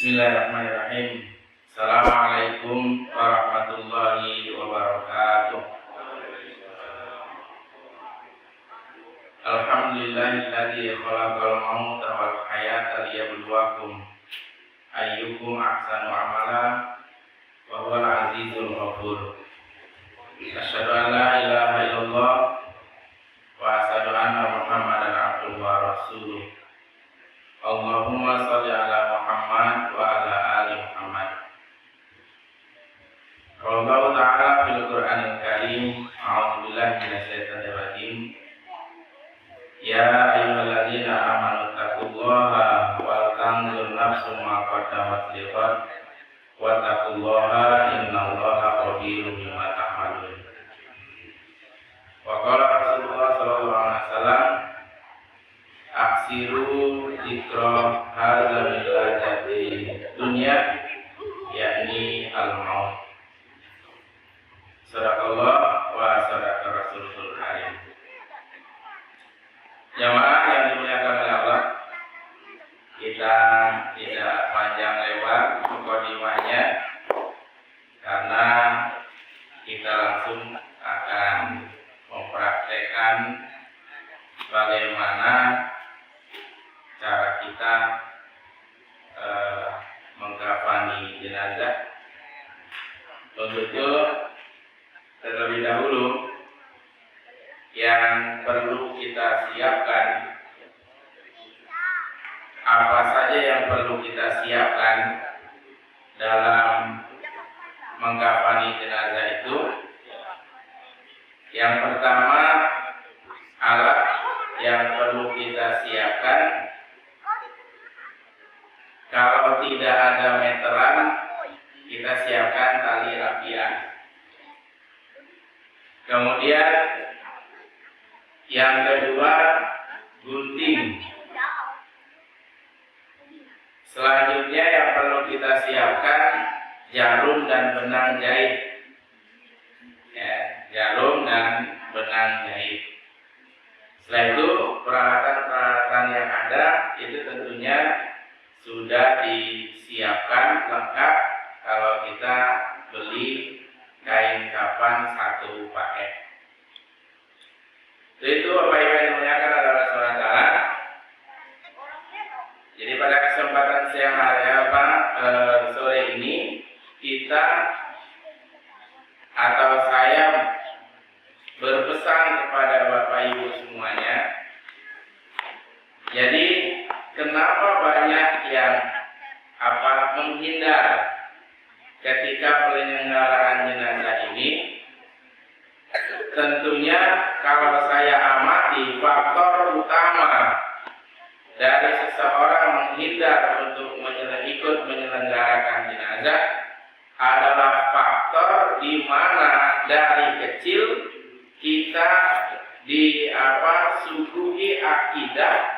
Bismillahirrahmanirrahim. Assalamualaikum warahmatullahi wabarakatuh. Alhamdulillahilladzi khalaqal mauta wal hayata liyabluwakum ayyukum ahsanu amala wa huwal azizul ghafur. Asyhadu an la ilaha illallah wa asyhadu anna Muhammadan abduhu wa rasuluh. Allahumma shalli ala Muhammad wa ala ali Muhammad. Allah Ta'ala fil Qur'anil Karim, a'udzu billahi minasyaitonir rajim. Ya ayyuhalladzina amanu taqullaha wal tanzur nafsum ma qaddamat lighad wa taqullaha innallaha khabirum bima ta'malun. Wa qala Rasulullah sallallahu alaihi wasallam, aksiru zikra hazamil ladzati dunya yakni al-maut. Sadaqallah wa sadaqa Rasulul Karim. Jamaah yang dimuliakan oleh Allah, kita tidak panjang lebar mukadimahnya karena kita langsung akan mempraktekkan bagaimana cara kita mengkafani jenazah. Untuk itu terlebih dahulu yang perlu kita siapkan, apa saja yang perlu kita siapkan dalam mengkafani jenazah itu. Yang pertama, alat yang perlu kita siapkan, kalau tidak ada meteran, kita siapkan tali rapian. Kemudian yang kedua, gunting. Selanjutnya yang perlu kita siapkan, jarum dan benang jahit. Ya, jarum dan benang jahit. Setelah itu peralatan-peralatan yang ada itu tentunya sudah disiapkan lengkap kalau kita beli kain kafan satu paket. Itu Bapak Ibu yang dimuliakan oleh Allah Taala. Jadi pada kesempatan siang hari sore ini kita atau saya berpesan kepada Bapak Ibu semuanya. Jadi kenapa banyak yang menghindar ketika penyelenggaraan jenazah ini? Tentunya kalau saya amati, faktor utama dari seseorang menghindar untuk ikut menyelenggarakan jenazah adalah faktor di mana dari kecil kita disuguhi akidah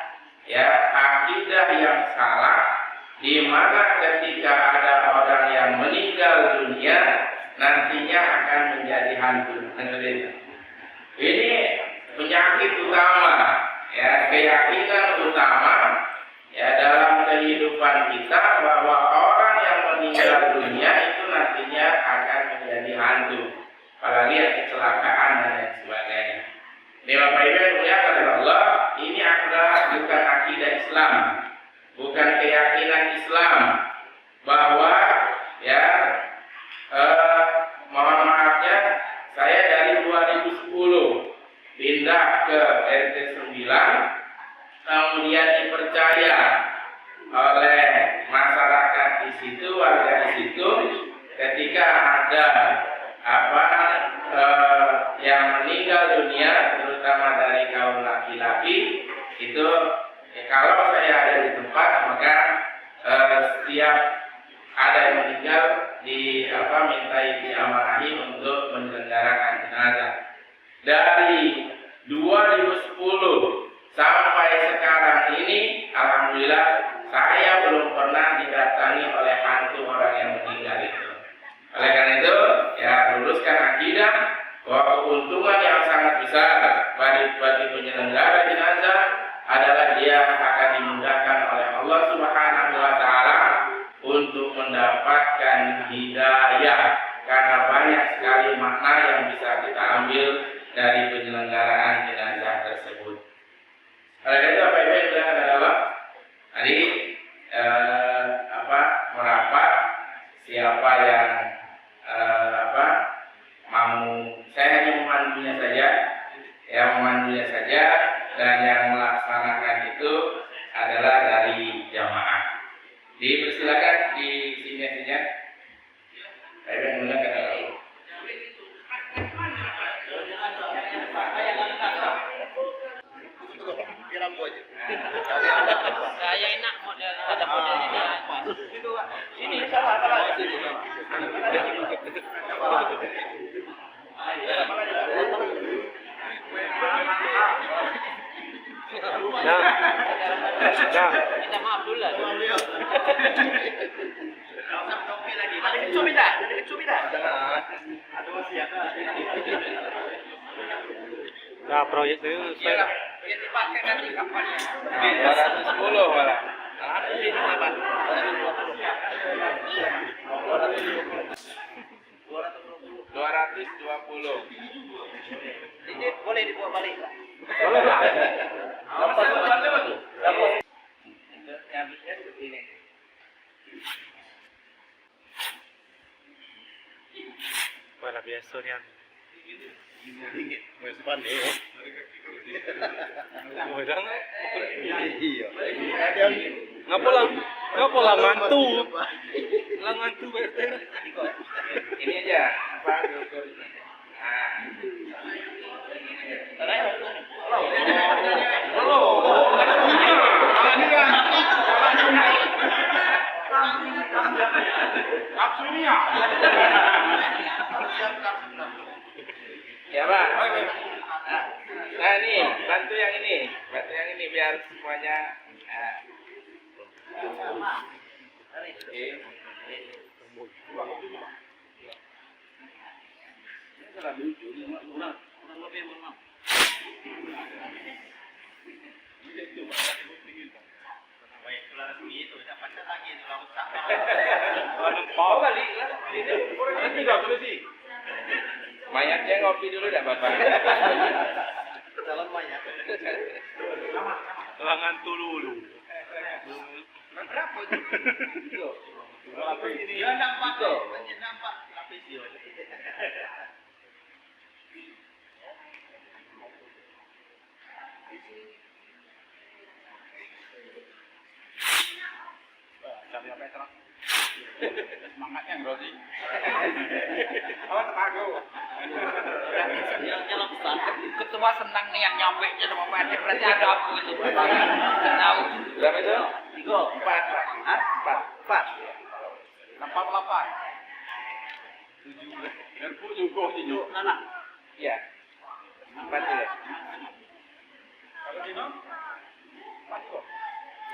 yang salah, di mana ketika ada orang yang meninggal dunia nantinya akan menjadi hantu. Ini penyakit utama, keyakinan utama dalam kehidupan kita bahwa orang yang meninggal dunia itu nantinya akan menjadi hantu, apalagi kecelakaan dan lain sebagainya. Ini Bapak Ibu yang dimuliakan oleh Allah, ini adalah bukan akidah Islam, bukan keyakinan Islam bahwa mohon maafnya saya dari 2010 pindah ke RT 9, kemudian dipercaya oleh masyarakat di situ, warga di situ, ketika ada yang meninggal dunia, terutama dari kaum laki-laki, itu kalau saya ada di tempat, maka setiap ada yang meninggal mintai diamanahi untuk menyelenggarakan jenazah. Dari 2010 sampai sekarang ini, alhamdulillah saya belum pernah didatangi oleh hantu orang yang meninggal itu. Oleh karena itu, luruskan akidah bahwa keuntungan yang sangat besar bagi penyelenggara jenazah adalah dia akan dimudahkan oleh Allah Subhanahu wa Ta'ala Oleh karena itu apa yang dilakukan adalah tadi merapat siapa yang mau, saya hanya memandunya saja, dan yang melaksanakan itu adalah dari jamaah. Dipersilakan di sini. Saya yang menggunakan adalah Saya enak model, ada model ini. Sini salah. Minta maaf dulu lah. Ada kecumi tak? Ada masih ya. Nah, proyek itu Iya, biar dipakai nanti kapalnya. 210 malah. Ini berapa? 220. Ini boleh dibawa balik. Boleh Pak. Habisnya seperti ini. mana biasa ni kan. Ngapa lah ngantu BRT. Ini aja apa ya Pak. Nah ini bantu yang ini biar semuanya. Mayatnya ngopi dulu dah Bapak. Dalam mayat. Langan dulu. Berapa itu? Dia nampak lapis dia. Cari apa terang? Semangatnya Rosi. Oh tenaga. Yang jalan besar. Ketua senang nih yang nyampe nya sama Pak Ade. Berarti ada apa itu? Nggak tahu. Berapa itu? 3. 4 Pak. 4. 4. 8. 7. Dan juga 7. Nana. Iya. 4 ya. Kalau Dino? 4 kok.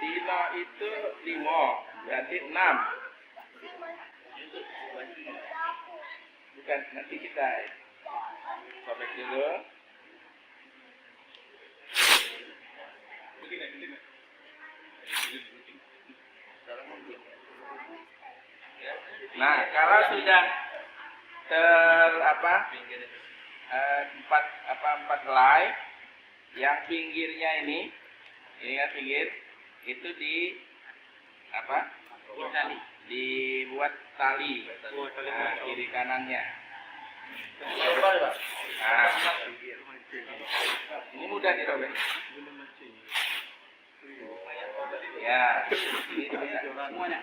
Dino itu 5. Berarti 6. Bukan, nanti kita sobek dulu. Nah, kalau sudah empat helai, yang pinggirnya ini kan pinggir, itu dibuat tali, nah, kiri kanannya. Nah, ini mudah dirobek. Ya,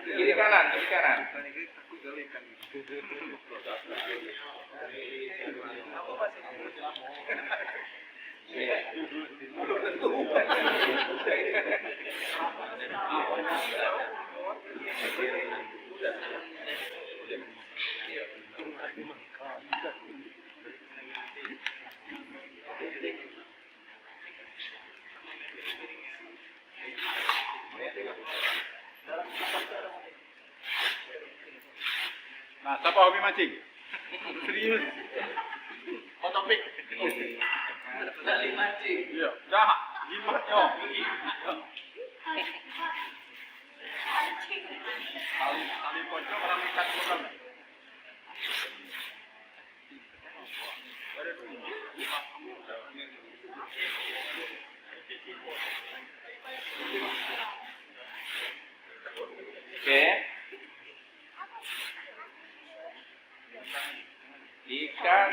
kiri kanan. Nah, siapa hobi mancing? Serius? Otopik. Dari mancing. Iya. Dah, jimatnya. Kali pocong orang ikan bukan. Ada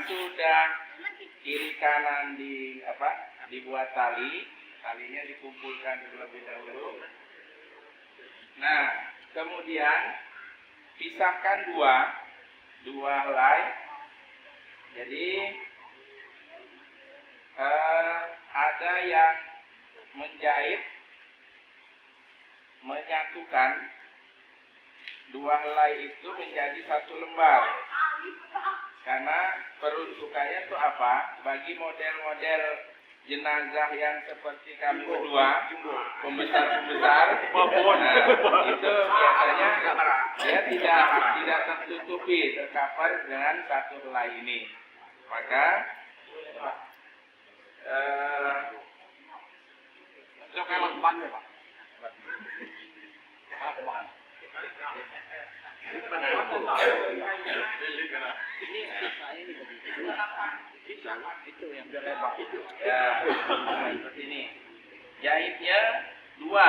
sudah kiri kanan dibuat talinya dikumpulkan terlebih dahulu. Nah, kemudian pisahkan dua helai. Jadi ada yang menjahit menyatukan dua helai itu menjadi satu lembar. Karena peruntukannya itu apa? Bagi model-model jenazah yang seperti kami berdua, pembesar-pembesar, itu biasanya dia tidak tertutupi, tercover dengan satu helai ini. Maka ya, seperti ini. Jahitnya dua,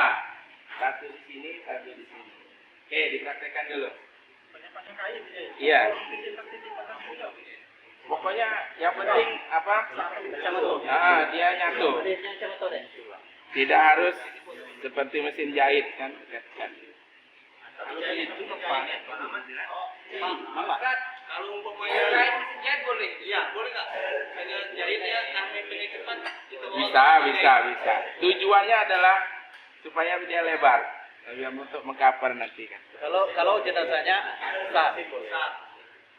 satu di sini, satu di sini. Oke, dipraktekkan dulu. Iya. Pokoknya yang penting apa? Dia nyatu. Tidak harus seperti mesin jahit kan? Kalau umpamanya jahit mesin jahit boleh? Iya, boleh nggak? Hanya jahitnya kami penyekepan kita bawa. Bisa. Tujuannya adalah supaya dia lebar, untuk mengcover nanti kan. Kalau jenazahnya sah.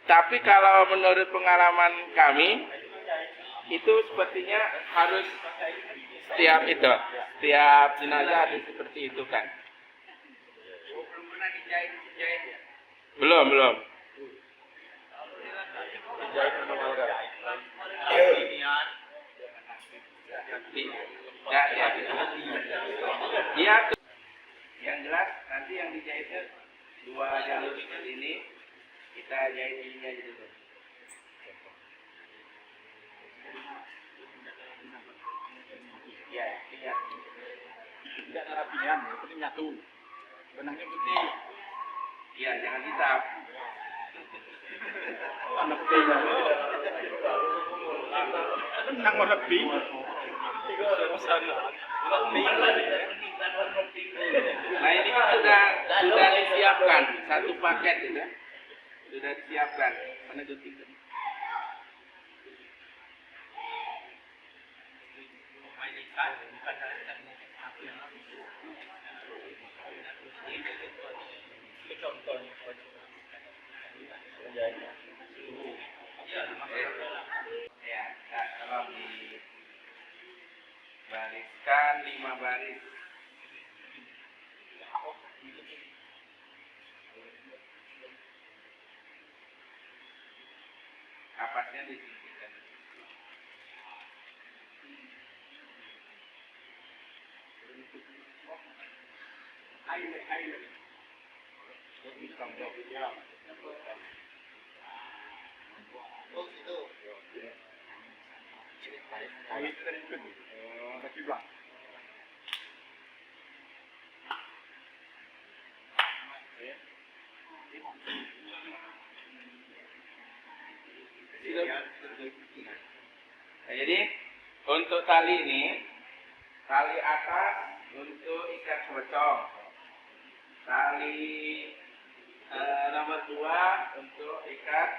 Tapi kalau menurut pengalaman kami itu sepertinya harus setiap jenazah ada seperti itu kan. Belum pernah dijahit ya? Belum. Dia yang jelas nanti yang dijahitnya dua jalur seperti ini, kita jahit ininya aja dulu. Ya, lihat. Tidak ada rapian, yang penting nyatu. Benangnya putih. Iya, jangan hitam. Anak putihnya. Benang warna pink. Nah ini kan sudah disiapkan satu paket itu, sudah disiapkan. Mana gunting? Ya, kalau dibariskan 5 baris. Kapasnya disingkirkan. Air itu dari ikut. Kaki belang. Nah, jadi untuk tali ini, tali atas untuk ikat pocong, tali nomor 2 untuk ikat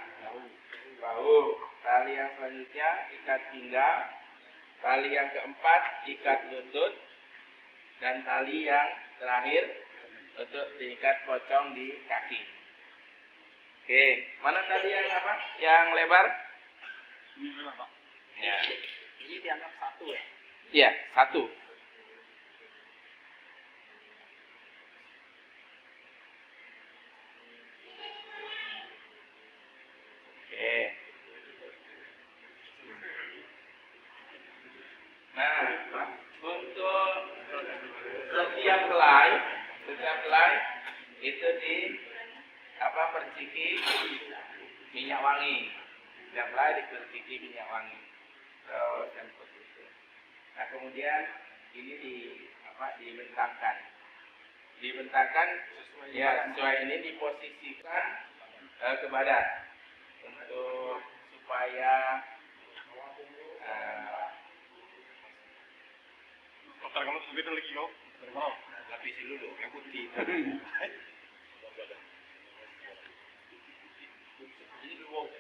bahu, tali yang selanjutnya ikat pinggang, tali yang keempat ikat lutut, dan tali yang terakhir untuk diikat pocong di kaki. Oke, mana tadi yang apa? Yang lebar? Ini memang Pak. Ya. Ini dianggap satu ya? Iya, satu. Oke. Nah, untuk setiap helai itu perciki minyak wangi. Setiap helai diperciki minyak wangi. Terus dan seperti. Nah, kemudian ini dibentangkan ya sesuai ini diposisikan ke badan untuk supaya Kalau sebentar lagi kau. Lapisi dulu yang putih. Ini dua ya.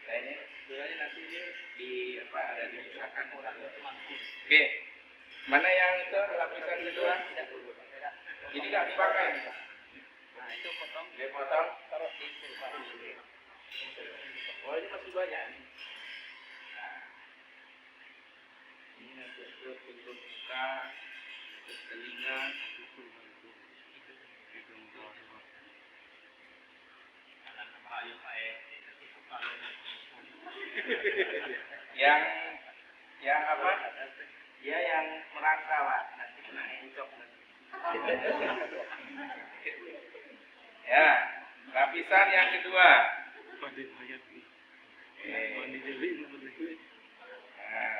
Nah, ini sebenarnya nanti di apa ada dipisahkan orang. Oke, mana yang itu lapisan kedua? Ini nggak dipakai. Nah, itu potong. Dia potong. Taruh di kulkas. Oh, ini masih banyak. Nah, ini nanti untuk muka, untuk telinga. yang apa? Dia yang merasa, Pak. Nanti kena encok nanti. Ya, lapisan yang kedua. Nah,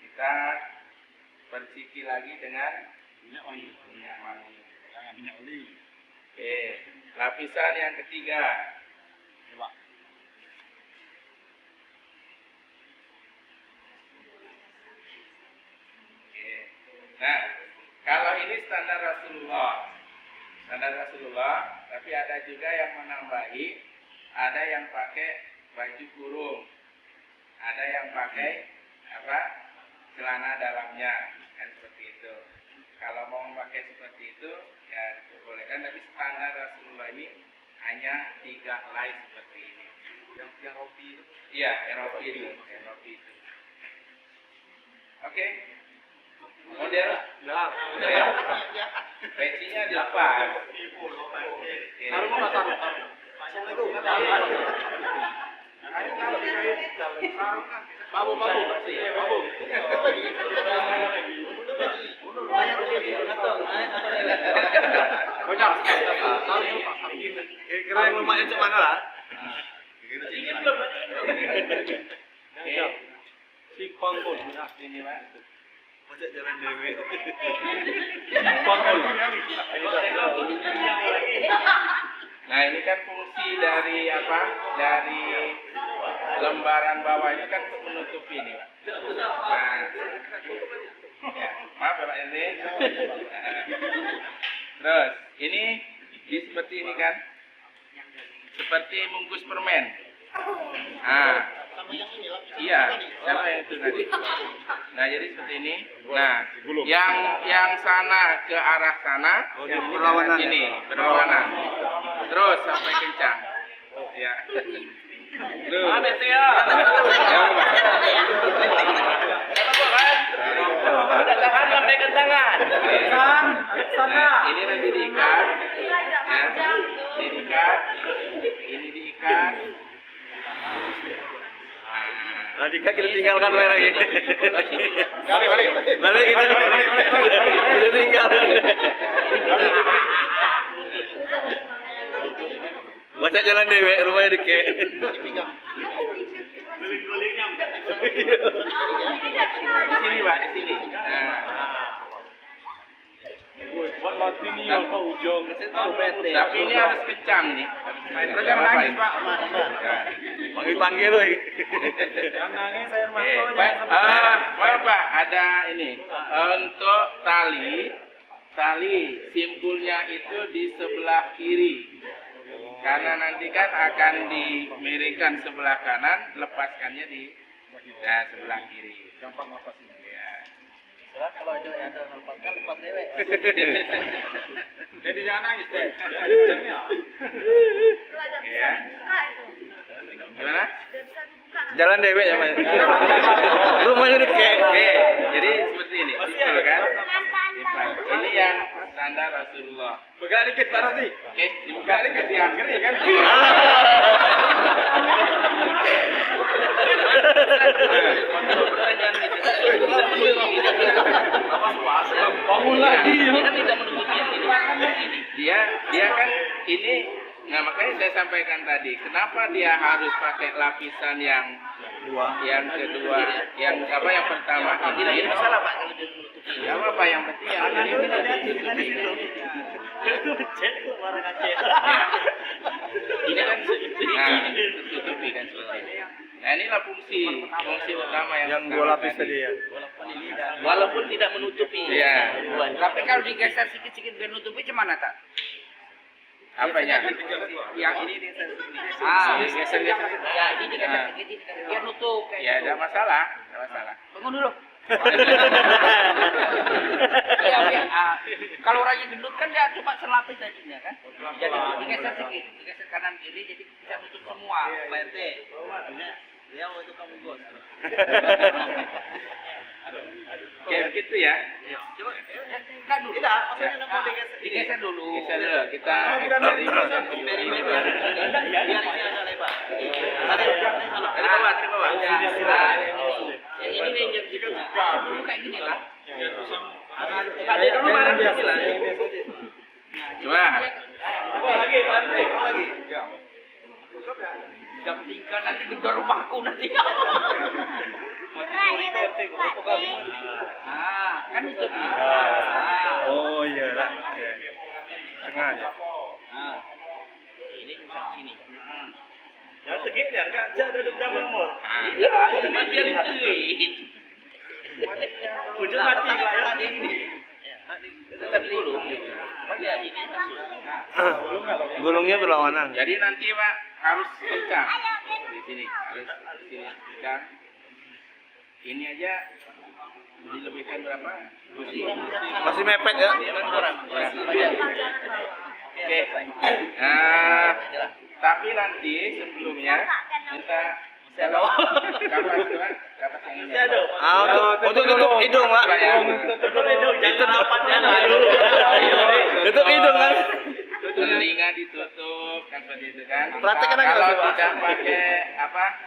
kita persiki lagi dengan minyak wangi. Minyak oli. Oke, lapisan yang ketiga. Coba. Oke. Nah, kalau ini standar Rasulullah, tapi ada juga yang menambahi, ada yang pakai baju kurung, ada yang pakai apa? Celana dalamnya, kan seperti itu. Kalau mau memakai seperti itu, ya diperbolehkan, tapi standar Rasulullah ini hanya 3 helai seperti ini. Yang roti itu. Iya, yang roti itu. Oke. Model. Nah, Ya. Pecinya dilepas. Oke. babu. Kira yang lemaknya cek mana lah? Ini belum. Oke. Si pangkul. Ini Pak. Macam jalan dewe. Nah, ini kan fungsi dari apa? Dari lembaran bawah ini kan untuk menutupi ini, Pak. Nah, ya, maaf ya Pak RT. Terus, ini seperti ini kan? Seperti bungkus permen. Ah, iya, sama yang itu tadi. Nah, jadi seperti ini. Nah, yang sana ke arah sana, berlawanan. ini berlawanan. Terus sampai kencang. Ya. Terus. ya. Udah tahan sampai ke tangan. Nah, ini nanti diikat. Ya. Ini diikat. Ini diikat. Nanti kita tinggalkan lagi. Balik. Balik kita. Kita tinggalkan. Baca jalan dewe, rumahnya deket. Di sini Pak, di sini. Nah. Buat mati nih apa ujung. Tapi ini harus kencang nih. Terus jangan nangis Pak. Panggil loh. Jangan nangis saya maaf Pak, ada ini. Untuk tali simpulnya itu di sebelah kiri. Karena nanti kan akan dimiringkan sebelah kanan, lepaskannya di sebelah kiri. Gampang lepas ini. Ya. Kalau ada yang lepaskan, lepas dewe. Jadi jangan nangis deh. Ya. Gimana? Jalan dewe ya Mas. Rumahnya deket. Oke, jadi seperti ini. Simpel kan? Ini yang standar Rasulullah. Pegang dikit Pak Rasi. Oke, dibuka dikasih angker ya kan? Bangun lagi. Kita tidak menutupi ini. Dia kan ini Nah makanya saya sampaikan tadi, kenapa dia harus pakai lapisan yang kedua, yang pertama ini? Masalah Pak kalau dia menutupi. Ya apa yang penting yang ini ditutupi. Ini kan tutupi kan seperti ini. Nah inilah fungsi utama Yang dua lapis tadi ya. Walaupun tidak menutupi. Iya. Tapi kalau digeser sedikit-sedikit biar nutupi gimana tak? Apanya? Yang ini digeser sedikit. Geser-geser. Ya ini digeser sedikit biar nutup. Ya ada masalah, Bangun dulu. Iya, kalau orangnya gendut kan dia cuma selapis aja kan. Jadi digeser sedikit, digeser kanan kiri jadi bisa tutup semua. Pak RT. Ya itu kamu bos. Kayak gitu ya. Coba kan dulu. Tidak, maksudnya mau digeser dulu. Geser dulu, kita eksperimen dulu. Biar ini agak lebar. Dari bawah. Yang ini nih yang gitu. Dulu kayak gini lah. Ada dulu barang biasa lah. Coba. Lagi. Jam 3 nanti di rumahku nanti. Kan itu. Oh iya lah. Tengah aja. Ini usah sini. Ya segini ya, enggak ada dalam mau. Iya, mati itu. Ujung mati lah ya. Tetap dulu. Lihat ini masuk. Gulungnya berlawanan. Jadi nanti Pak harus kencang di sini, harus di sini kencang. Ini aja dilebihkan berapa? Masih mepet ya. Kurang. Oke. Nah, tapi nanti sebelumnya kita kapas yang ini. Tutup hidung, Pak. Tutup hidung, jangan rapatnya dulu. Tutup hidung kan. Telinga ditutup kan seperti itu kan. Praktekkan aja, Kalau Pak. tidak pakai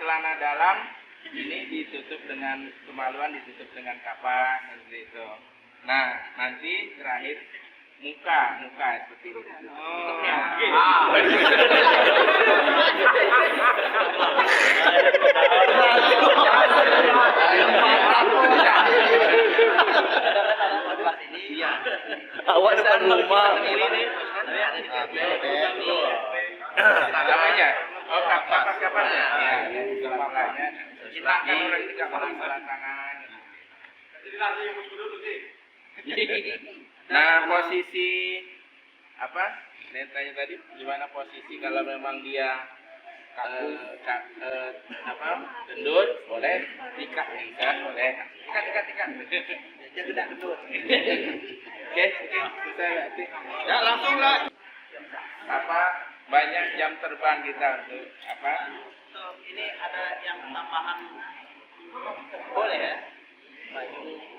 celana dalam, ini ditutup dengan kemaluan, ditutup dengan kapas seperti itu. Nah, nanti terakhir muka seperti ini. Awak depan rumah. Namanya? Oh, kapas-kapasnya. Ya, kapasnya. Silakan orang ini enggak mau tangan. Nah, posisi Saya tadi gimana posisi kalau memang dia gendut, boleh ikat boleh. Ikat. Dia tidak gendut. Oke, selesai berarti. Ya, langsung lah. Banyak jam terbang kita untuk Ini ada yang tambahan. Boleh ya?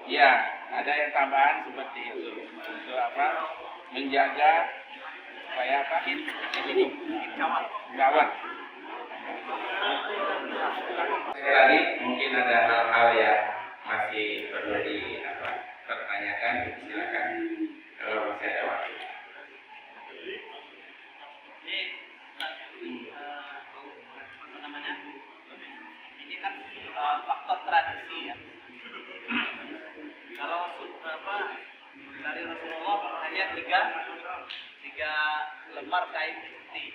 Ya, ada yang tambahan seperti itu. Untuk menjaga supaya ini gawat. Sekali mungkin ada hal-hal yang masih perlu dipertanyakan, silakan kalau masih ada waktu. Ini kan faktor tradisi ya. Kalau dari Rasulullah hanya tiga lembar kain putih.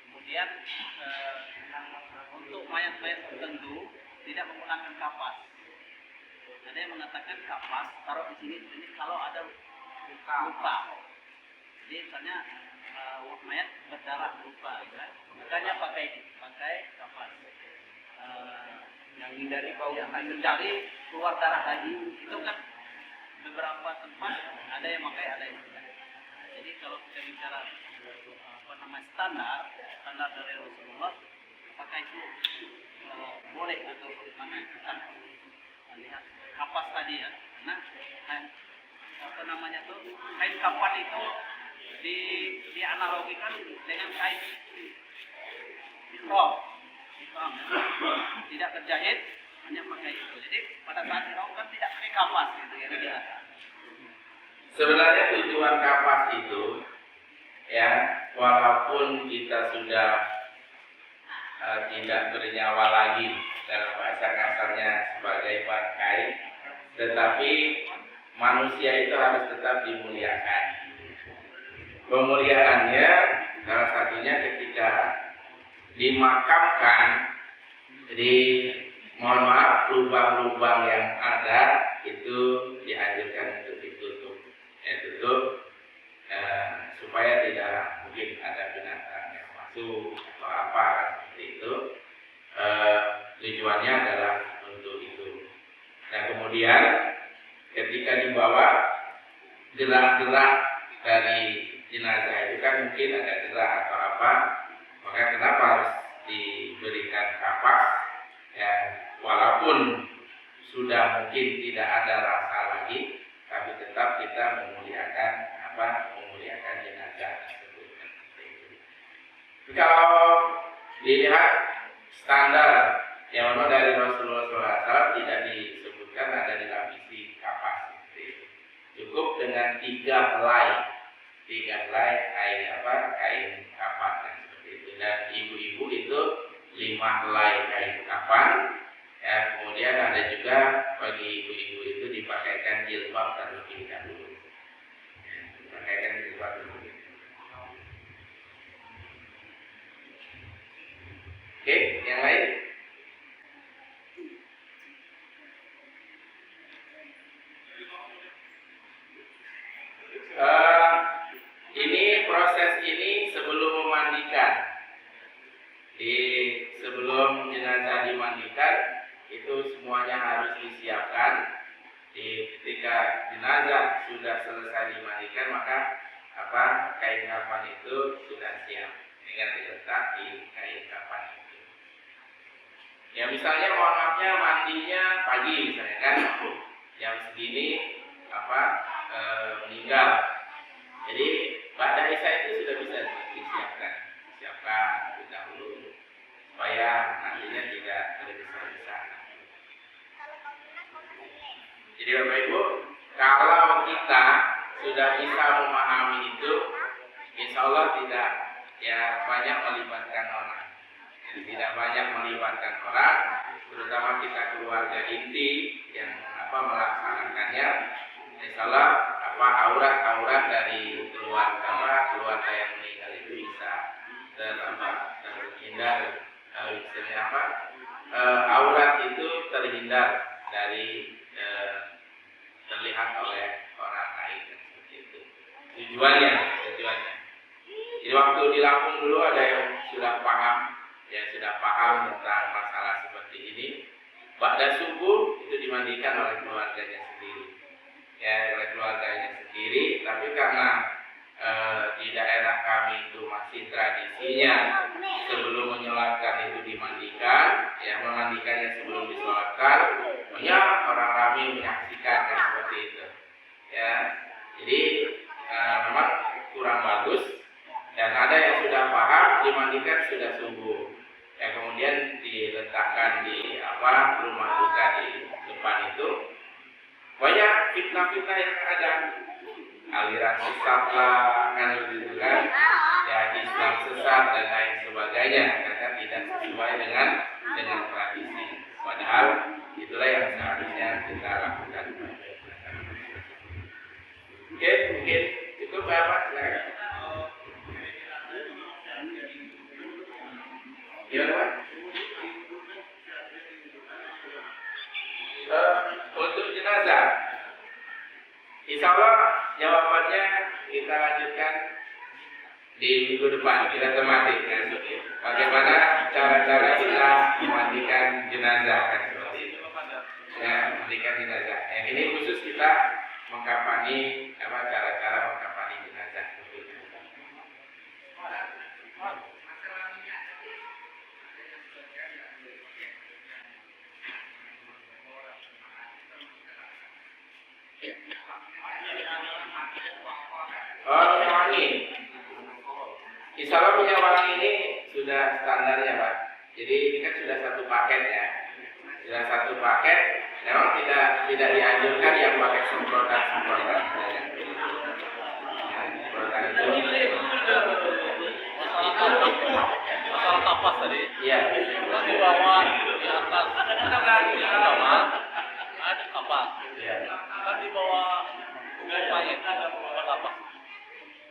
Kemudian untuk mayat-mayat tertentu tidak menggunakan kapas. Ada yang mengatakan kapas taruh di sini kalau ada luka. Jadi misalnya mayat berdarah luka, kan? Makanya pakai kapas. Yang hindari bau, mencari keluar darah lagi. Itu kan beberapa tempat ada yang pakai, ada yang tidak. Jadi kalau kita bicara standar dari Rasulullah, apakah itu boleh atau bagaimana kita lihat kapas tadi ya. Nah, kain kapas itu dianalogikan dengan kain ihram. Tidak terjahit, hanya pakai itu. Jadi pada saat ihram kan tidak pakai kapas gitu ya. Sebenarnya tujuan kapas itu ya walaupun kita sudah tidak bernyawa lagi dalam bahasa kasarnya sebagai bangkai, tetapi manusia itu harus tetap dimuliakan. Pemuliaannya salah satunya ketika dimakamkan, jadi mohon maaf lubang-lubang yang ada itu dianjurkan untuk ditutup, supaya tidak mungkin ada binatang yang masuk atau apa seperti itu. Tujuannya adalah untuk itu. Nah kemudian ketika dibawa gerak-gerak dari jenazah itu kan mungkin ada gerak atau apa, maka kenapa harus diberikan kapas? Ya, walaupun sudah mungkin tidak ada rasa lagi, tapi tetap kita memuliakan memuliakan jenazah tersebut. Kalau dilihat standar yang memang dari Rasulullah SAW tidak disebutkan ada dilapisi kapas. Cukup dengan 3 helai kain kapan seperti itu. Dan ibu-ibu itu 5 helai kain kapan. Ya, kemudian ada juga bagi ibu-ibu itu dipakaikan jilbab terlebih dahulu. Dipakaikan jilbab terlebih dahulu. Oke, yang lain? Ini proses ini sebelum memandikan. Sebelum jenazah dimandikan itu semuanya harus disiapkan. Ketika jenazah sudah selesai dimandikan maka kain kafan itu sudah siap dengan diletak di kain kafan itu. Ya misalnya mohon maafnya mandinya pagi misalnya kan jam segini meninggal. Jadi pada Isya itu sudah bisa disiapkan terlebih dahulu supaya nantinya tidak tergesa-gesa. Jadi Bapak Ibu, kalau kita sudah bisa memahami itu, insya Allah tidak banyak melibatkan orang. Jadi tidak banyak melibatkan orang, terutama kita keluarga inti yang melaksanakannya. Insya Allah aurat dari keluarga yang meninggal itu bisa terhindar. Aurat itu terhindar dari terlihat oleh orang lain seperti itu. Tujuannya. Jadi waktu di Lampung dulu ada yang sudah paham tentang masalah seperti ini. Ba'da subuh itu dimandikan oleh keluarganya sendiri. Tapi karena di daerah kami itu masih tradisinya sebelum menyolatkan itu dimandikan, memandikannya sebelum disolatkan, banyak orang ramai menyaksikan seperti itu. Ya, jadi memang kurang bagus. Dan ada yang sudah paham dimandikan sudah subuh. Kemudian diletakkan di rumah duka di depan itu. Banyak fitnah-fitnah yang ada, aliran sesat lah, Islam sesat dan lain sebagainya, karena tidak sesuai dengan tradisi. Padahal itulah yang seharusnya kita lakukan. Oke, mungkin cukup Bapak, silakan. Gimana Pak? Untuk jenazah, insya Allah jawabannya kita lanjutkan di minggu depan. Kita tematik bagaimana cara-cara kita memandikan jenazah kan seperti itu. Memandikan jenazah. Yang ini khusus kita mengkafani cara-cara mengkafani jenazah. Minyak wangi. Insya Allah minyak wangi ini sudah standarnya Pak. Jadi ini kan sudah satu paket ya. Sudah satu paket. Memang tidak dianjurkan yang pakai semprotan. Semprotan itu tadi. Iya. Kalau di bawah, di atas, di utama, ada kapas. Iya. Kan di bawah tubuh mayat ada kapas.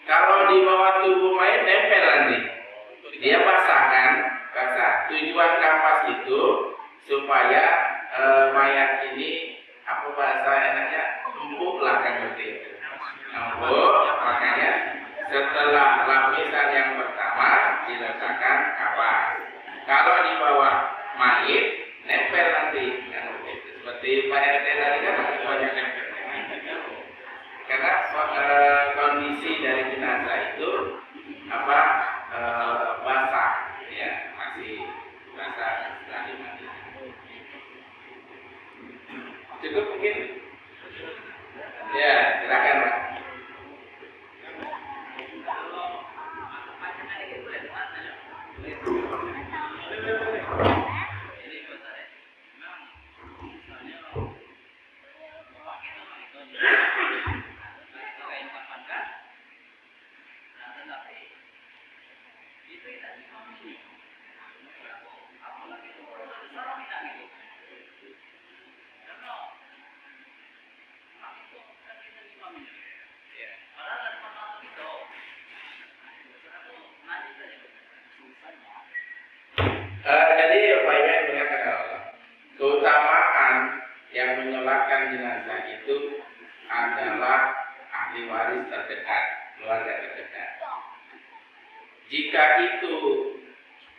Kalau di bawah tubuh mayat nempel nanti. Dia basah kan? Basah. Tujuan kapas itu supaya mayat ini apa bahasa enaknya empuk lah kan seperti itu. Empuk, makanya setelah lapisan yang pertama diletakkan kapas. Kalau di bawah mayat nempel nanti kan begitu. Seperti Pak RT tadi kan banyak nempel. Karena kondisi dari jenazah itu apa basah ya, masih basah setelah dimandikan. Cukup mungkin? Ya, silakan Pak. Jadi Pak Iwan mengatakan Allah, keutamaan yang menyolatkan jenazah itu adalah ahli waris terdekat, keluarga terdekat. Jika itu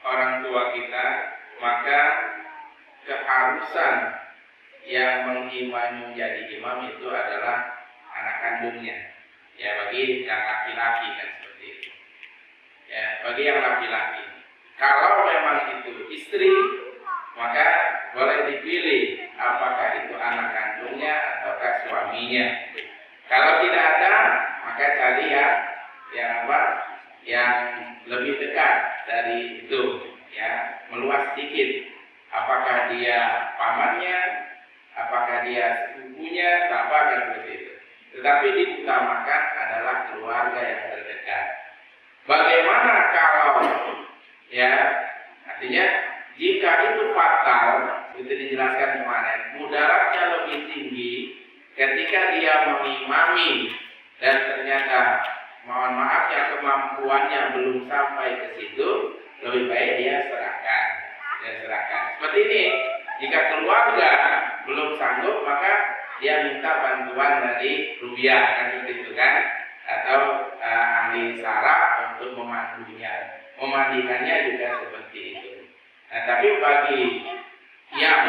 orang tua kita, maka keharusan yang mengimami menjadi imam itu adalah anak kandungnya. Ya, bagi yang laki-laki kan seperti itu. Ya, bagi yang laki-laki. Kalau memang itu istri, maka boleh dipilih apakah itu anak kandungnya ataukah suaminya. Kalau tidak ada, maka cari yang lebih dekat dari itu, ya, meluas sedikit. Apakah dia pamannya, apakah dia sepupunya, tambahkan seperti itu. Tetapi diutamakan adalah keluarga yang terdekat. Bagaimana kalau ya, artinya jika itu fatal, itu dijelaskan kemarin, mudaratnya lebih tinggi ketika dia mengimami dan ternyata mohon maaf ya kemampuannya belum sampai ke situ, lebih baik dia serahkan. Seperti ini, jika keluarga belum sanggup, maka dia minta bantuan dari rubiah kan seperti itu kan, atau ahli saraf untuk memandikannya juga seperti itu. Nah, tapi bagi yang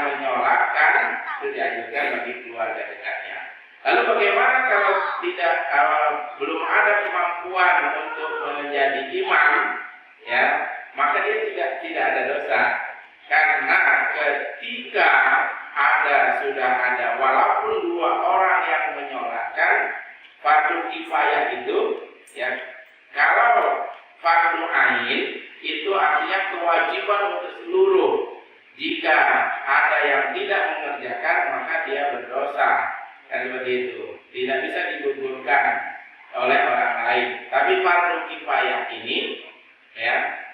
menyolatkan itu dianjurkan bagi keluarga dekatnya. Lalu bagaimana kalau belum ada kemampuan untuk menjadi imam, ya, maka dia tidak ada dosa. Karena ketika sudah ada walaupun 2 orang yang menyolatkan, fardu kifayah itu, ya, kalau fardu ain itu artinya kewajiban untuk seluruh. Jika ada yang tidak mengerjakan, maka dia berdosa. Kan seperti itu. Tidak bisa digugurkan oleh orang lain. Tapi fardu kifayah ini, ya,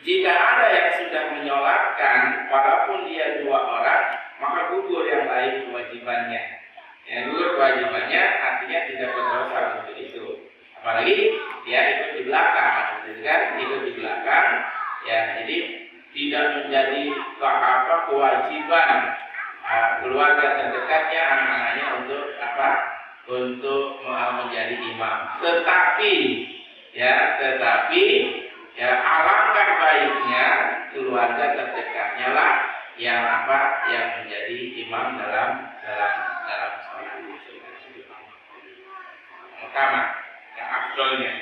jika ada yang sudah menyolatkan, walaupun dia 2 orang, maka gugur yang lain kewajibannya. Yang gugur kewajibannya artinya tidak berdosa untuk itu. Apalagi dia ikut di belakang, ikut di belakang, ya, jadi tidak menjadi kewajiban keluarga terdekatnya, anak-anaknya untuk menjadi imam. Tetapi alangkah baiknya keluarga terdekatnya lah yang menjadi imam dalam sholat itu. Pertama, yang afdolnya.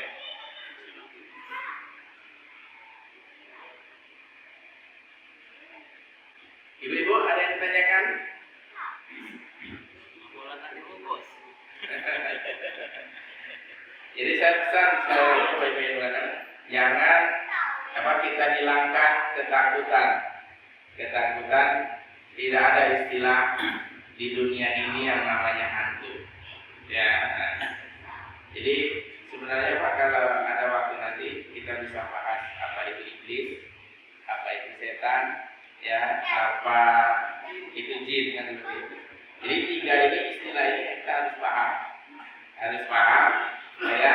Ibu-ibu ada yang ditanyakan? Bola tak dibungkus. Jadi saya pesan ibu-ibu jangan kita hilangkan ketakutan. Tidak ada istilah di dunia ini yang namanya hantu. Ya. Jadi sebenarnya Pak, kalau ada waktu nanti kita bisa bahas apa itu iblis. iblis, apa itu setan, ya, apa itu jin kan begitu. Jadi tiga ini istilah ini kita harus paham supaya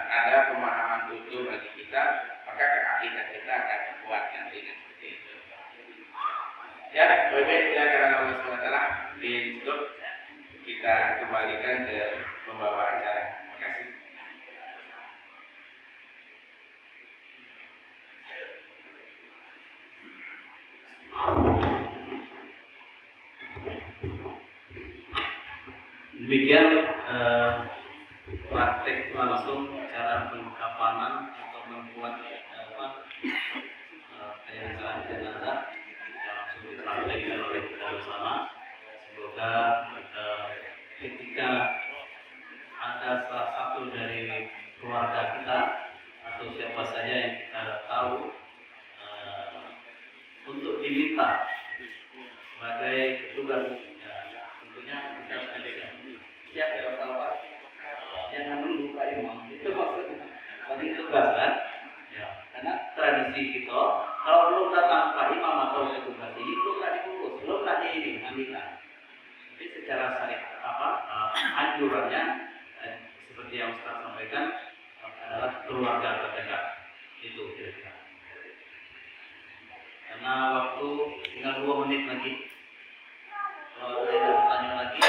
ada pemahaman utuh bagi kita, maka keyakinan kita akan kuat nanti seperti itu. Ya, baik-baik kita karena Allah SWT untuk kita kembalikan ke pembawa acara. Terima kasih. Demikian praktek langsung cara pengkafanan atau membuat penyelesaian jenazah yang langsung dipraktekkan oleh kita bersama. Semoga ketika ada salah satu dari keluarga kita atau siapa saja yang kita tahu untuk diminta sebagai tugas, tentunya kita harus siap ya Bapak. Jangan menunggu Pak Imam, itu maksudnya paling tugas kan? Ya, karena tradisi kita kalau belum datang Pak Imam atau petugas ini belum dibungkus, belum ini mandikan. Tapi secara syariat anjurannya seperti yang Ustaz sampaikan adalah keluarga terdekat itu kira-kira. Karena waktu tinggal 2 menit lagi. Kalau ada pertanyaan lagi,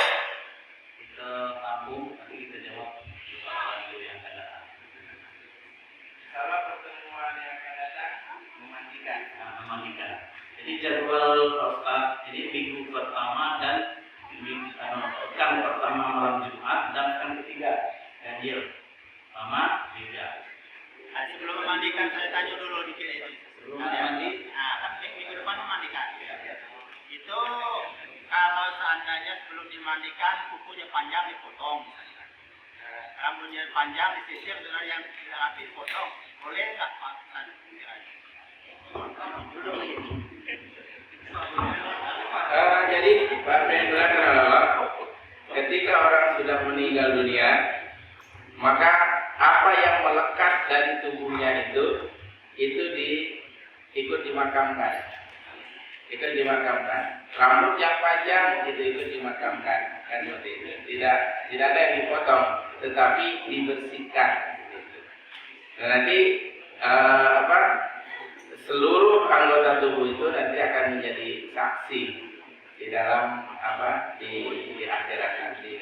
kita tampung, nanti kita jawab di yang akan datang. Kalau pertemuan yang akan datang Memandikan. Jadi jadwal Ustaz ini minggu pertama dan pekan pertama malam Jumat dan pekan ketiga ganjil sama beda. Sebelum memandikan saya tanya dulu dikit itu. Sebelum mandi, Kan minggu depan memandikan. Itu kalau seandainya sebelum dimandikan kukunya panjang dipotong, rambutnya panjang disisir dengan yang tidak rapi dipotong, boleh nggak Pak? Jadi Pak Pendra adalah ketika orang sudah meninggal dunia, maka apa yang melekat dari tubuhnya itu ikut dimakamkan. Rambut yang panjang itu ikut dimakamkan, kan seperti itu. Tidak ada yang dipotong, tetapi dibersihkan. Gitu. Dan nanti seluruh anggota tubuh itu nanti akan menjadi saksi di dalam di akhirat nanti.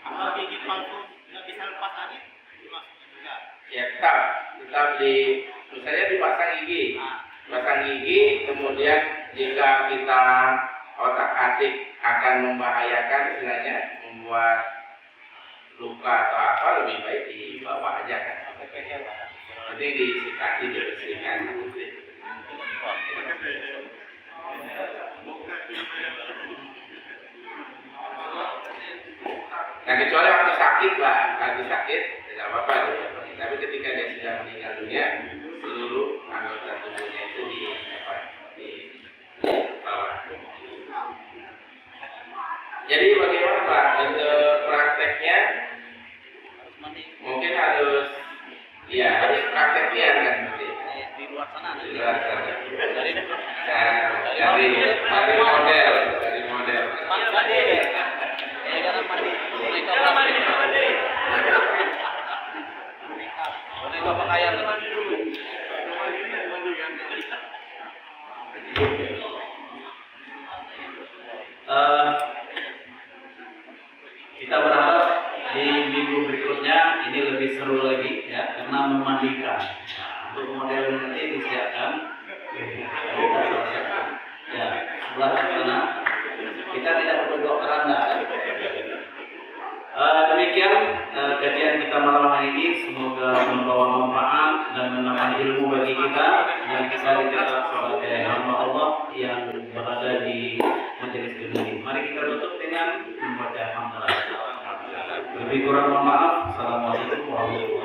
Kalau gigi palsu nggak bisa lepas lagi, enggak. Ya tetap misalnya dipasang gigi, kemudian jika kita otak-atik akan membahayakan, istilahnya membuat luka atau apa, lebih baik dibawa aja kan. Nanti disikati, dibersihkan. Nah kecuali waktu sakit lah, tidak apa-apa. Tapi ketika dia sudah meninggal dunia, seluruh anggota tubuhnya itu dibawa. Jadi bagaimana Pak untuk prakteknya? Mungkin harus praktek liar kan berarti. di luar sana. Dari model. Kita berharap di minggu berikutnya ini lebih seru lagi ya, karena memandikan. Untuk model nanti disiapkan. Ya, sebelah sana kita tidak perlu dokter Anda. Demikian kajian kita malam hari ini, semoga membawa manfaat dan menambah ilmu bagi kita dan kita dicatat sebagai hamba Allah yang berada di majelis ini. Mari kita tutup dengan membaca hamdalah. Lebih kurang mohon maaf. Assalamualaikum warahmatullahi wabarakatuh.